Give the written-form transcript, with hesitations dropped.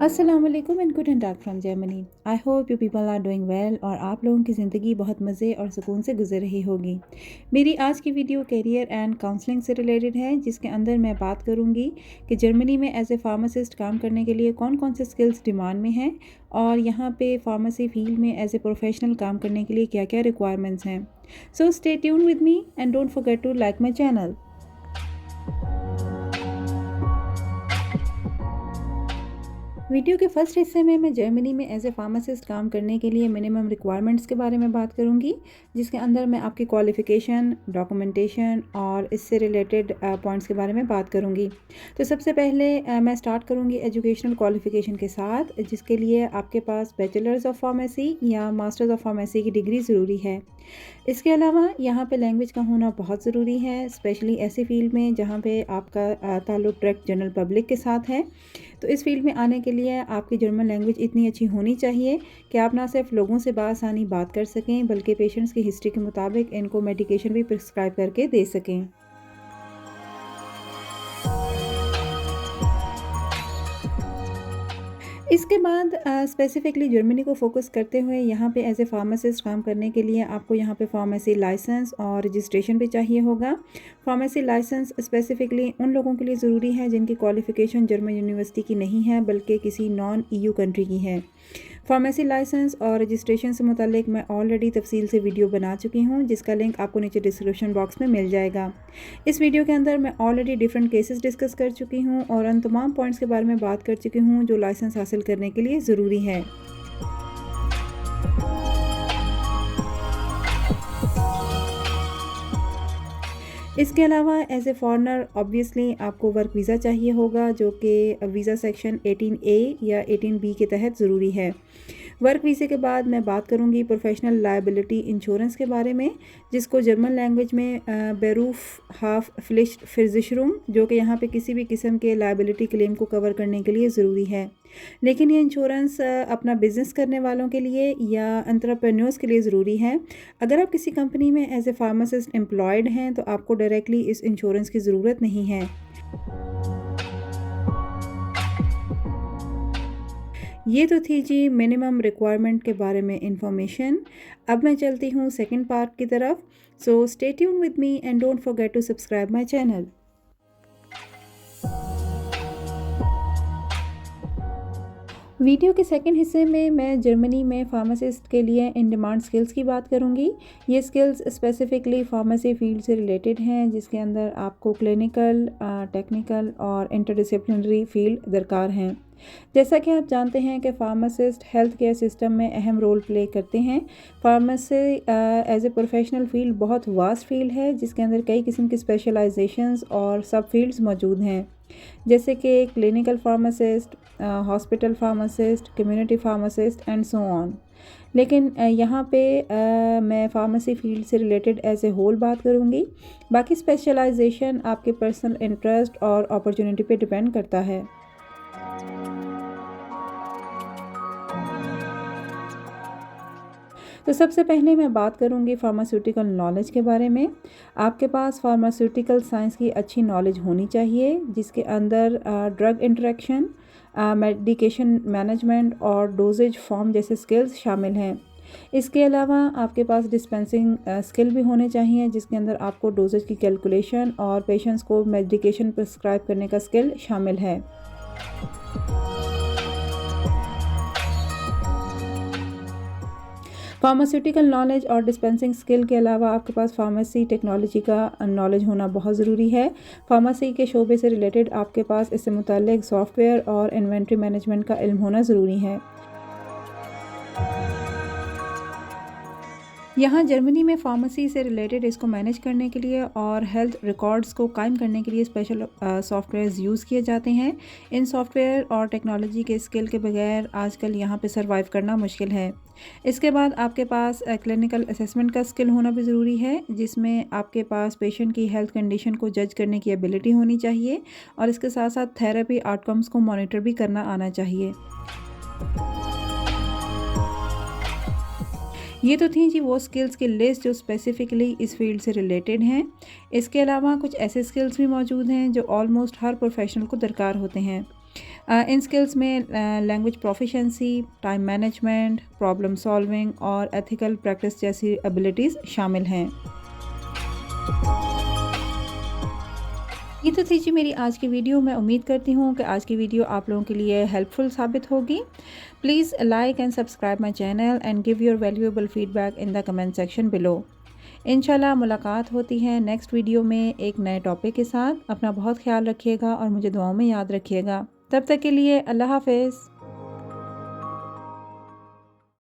अस्सलाम वालेकुम and good and dark from Germany. I hope you people are doing well और आप लोगों की ज़िंदगी बहुत मज़े और सुकून से गुजर रही होगी। मेरी आज की वीडियो करियर एंड काउंसलिंग से रिलेटेड है, जिसके अंदर मैं बात करूंगी कि जर्मनी में एज ए फार्मासिस्ट काम करने के लिए कौन कौन से स्किल्स डिमांड में हैं और यहाँ पे फार्मेसी फील्ड में एज ए प्रोफेशनल काम करने के लिए क्या क्या रिक्वायरमेंट्स हैं। So stay tune with me and don't forget to like my channel. Video के फर्स्ट हिस्से में मैं जर्मनी में एज ए फार्मासिस्ट काम करने के लिए मिनिमम रिक्वायरमेंट्स के बारे में बात करूंगी, जिसके अंदर मैं आपकी क्वालिफ़िकेशन, डॉक्यूमेंटेशन और इससे रिलेटेड पॉइंट्स के बारे में बात करूंगी। तो सबसे पहले मैं स्टार्ट करूंगी एजुकेशनल क्वालिफ़िकेशन के साथ, जिसके लिए आपके पास बैचलर्स ऑफ फार्मेसी या मास्टर्स ऑफ फार्मेसी की डिग्री ज़रूरी है। इसके अलावा यहाँ पे लैंग्वेज का होना बहुत ज़रूरी है, स्पेशली ऐसी फील्ड में जहाँ पे आपका ताल्लुक़ डायरेक्ट जनरल पब्लिक के साथ है। तो इस फील्ड में आने के लिए आपकी जर्मन लैंग्वेज इतनी अच्छी होनी चाहिए कि आप ना सिर्फ लोगों से बासानी बात कर सकें, बल्कि पेशेंट्स की हिस्ट्री के मुताबिक इनको मेडिकेशन भी प्रिस्क्राइब करके दे सकें। इसके बाद स्पेसिफिकली जर्मनी को फोकस करते हुए यहाँ पे एज ए फार्मासिस्ट काम करने के लिए आपको यहाँ पे फार्मेसी लाइसेंस और रजिस्ट्रेशन भी चाहिए होगा। फार्मेसी लाइसेंस स्पेसिफिकली उन लोगों के लिए ज़रूरी है जिनकी क्वालिफ़िकेशन जर्मन यूनिवर्सिटी की नहीं है, बल्कि किसी नॉन EU कंट्री की है। फार्मेसी लाइसेंस और रजिस्ट्रेशन से मुतालिक मैं ऑलरेडी तफसील से वीडियो बना चुकी हूँ, जिसका लिंक आपको नीचे डिस्क्रिप्शन बॉक्स में मिल जाएगा। इस वीडियो के अंदर मैं ऑलरेडी डिफरेंट केसेस डिस्कस कर चुकी हूँ और उन तमाम पॉइंट्स के बारे में बात कर चुकी हूँ जो लाइसेंस हासिल करने के लिए ज़रूरी है। इसके अलावा एज ए फॉरेनर ऑब्वियसली आपको वर्क वीज़ा चाहिए होगा, जो कि वीज़ा सेक्शन 18A या 18B के तहत ज़रूरी है। वर्क वीज़े के बाद मैं बात करूंगी प्रोफेशनल लायबिलिटी इंश्योरेंस के बारे में, जिसको जर्मन लैंग्वेज में बेरूफ हाफ फ्लिश्ट फिजिशरूम, जो कि यहाँ पे किसी भी किस्म के लायबिलिटी क्लेम को कवर करने के लिए ज़रूरी है। लेकिन ये इंश्योरेंस अपना बिज़नेस करने वालों के लिए या एंटरप्रेन्योर्स के लिए ज़रूरी है। अगर आप किसी कंपनी में एज ए फार्मासिस्ट एम्प्लॉयड हैं तो आपको डायरेक्टली इस इंश्योरेंस की ज़रूरत नहीं है। ये तो थी जी मिनिमम रिक्वायरमेंट के बारे में इंफॉर्मेशन। अब मैं चलती हूँ सेकंड पार्ट की तरफ। So stay tune with me and don't forget to subscribe my channel. Video के सेकंड हिस्से में मैं जर्मनी में फार्मासिस्ट के लिए इन डिमांड स्किल्स की बात करूंगी। ये स्किल्स स्पेसिफिकली फार्मेसी फील्ड से रिलेटेड हैं, जिसके अंदर आपको क्लिनिकल, टेक्निकल और इंटरडिसिप्लिनरी फील्ड दरकार हैं। जैसा कि आप जानते हैं कि फार्मासिस्ट हेल्थ केयर सिस्टम में अहम रोल प्ले करते हैं। Pharmacy as a professional field बहुत वास्ट फील्ड है, जिसके अंदर कई किस्म की स्पेशलाइजेशंस और सब फील्ड्स मौजूद हैं, जैसे कि clinical pharmacist, hospital pharmacist, community pharmacist and so on. लेकिन यहाँ पे मैं फार्मेसी फील्ड से रिलेटेड एज ए होल बात करूँगी। बाकी स्पेशलाइजेशन आपके पर्सनल इंटरेस्ट और अपॉर्चुनिटी पे डिपेंड करता है। तो सबसे पहले मैं बात करूंगी फार्मास्यूटिकल नॉलेज के बारे में। आपके पास फार्मास्यूटिकल साइंस की अच्छी नॉलेज होनी चाहिए, जिसके अंदर ड्रग इंटरेक्शन, मेडिकेशन मैनेजमेंट और डोजेज फॉर्म जैसे स्किल्स शामिल हैं। इसके अलावा आपके पास डिस्पेंसिंग स्किल भी होने चाहिए, जिसके अंदर आपको डोजेज की कैलकुलेशन और पेशेंट्स को मेडिकेशन प्रिस्क्राइब करने का स्किल शामिल है। फार्मास्यूटिकल नॉलेज और डिस्पेंसिंग स्किल के अलावा आपके पास फार्मेसी टेक्नोलॉजी का नॉलेज होना बहुत ज़रूरी है। फार्मेसी के शोबे से रिलेटेड आपके पास इससे मुताल्लिक सॉफ्टवेयर और इन्वेंट्री मैनेजमेंट का इल्म होना ज़रूरी है। यहाँ जर्मनी में फार्मेसी से रिलेटेड इसको मैनेज करने के लिए और हेल्थ रिकॉर्ड्स को कायम करने के लिए स्पेशल सॉफ्टवेयर्स यूज़ किए जाते हैं। इन सॉफ्टवेयर और टेक्नोलॉजी के स्किल के बगैर आजकल यहाँ पे सरवाइव करना मुश्किल है। इसके बाद आपके पास क्लिनिकल असेसमेंट का स्किल होना भी ज़रूरी है, जिसमें आपके पास पेशेंट की हेल्थ कंडीशन को जज करने की एबिलिटी होनी चाहिए और इसके साथ साथ थेरेपी आउटकम्स को मॉनिटर भी करना आना चाहिए। ये तो थी जी वो स्किल्स की लिस्ट जो स्पेसिफिकली इस फील्ड से रिलेटेड हैं। इसके अलावा कुछ ऐसे स्किल्स भी मौजूद हैं जो ऑलमोस्ट हर प्रोफेशनल को दरकार होते हैं। इन स्किल्स में language proficiency, time management, problem solving और एथिकल प्रैक्टिस जैसी एबिलिटीज़ शामिल हैं। ये तो थी जी मेरी आज की वीडियो। मैं उम्मीद करती हूँ कि आज की वीडियो आप लोगों के लिए हेल्पफुल साबित होगी। Please like and subscribe my channel and give your valuable feedback in the comment section below. इंशाल्लाह मुलाकात होती है नेक्स्ट वीडियो में एक नए टॉपिक के साथ। अपना बहुत ख्याल रखिएगा और मुझे दुआओं में याद रखिएगा। तब तक के लिए अल्लाह हाफ़िज़।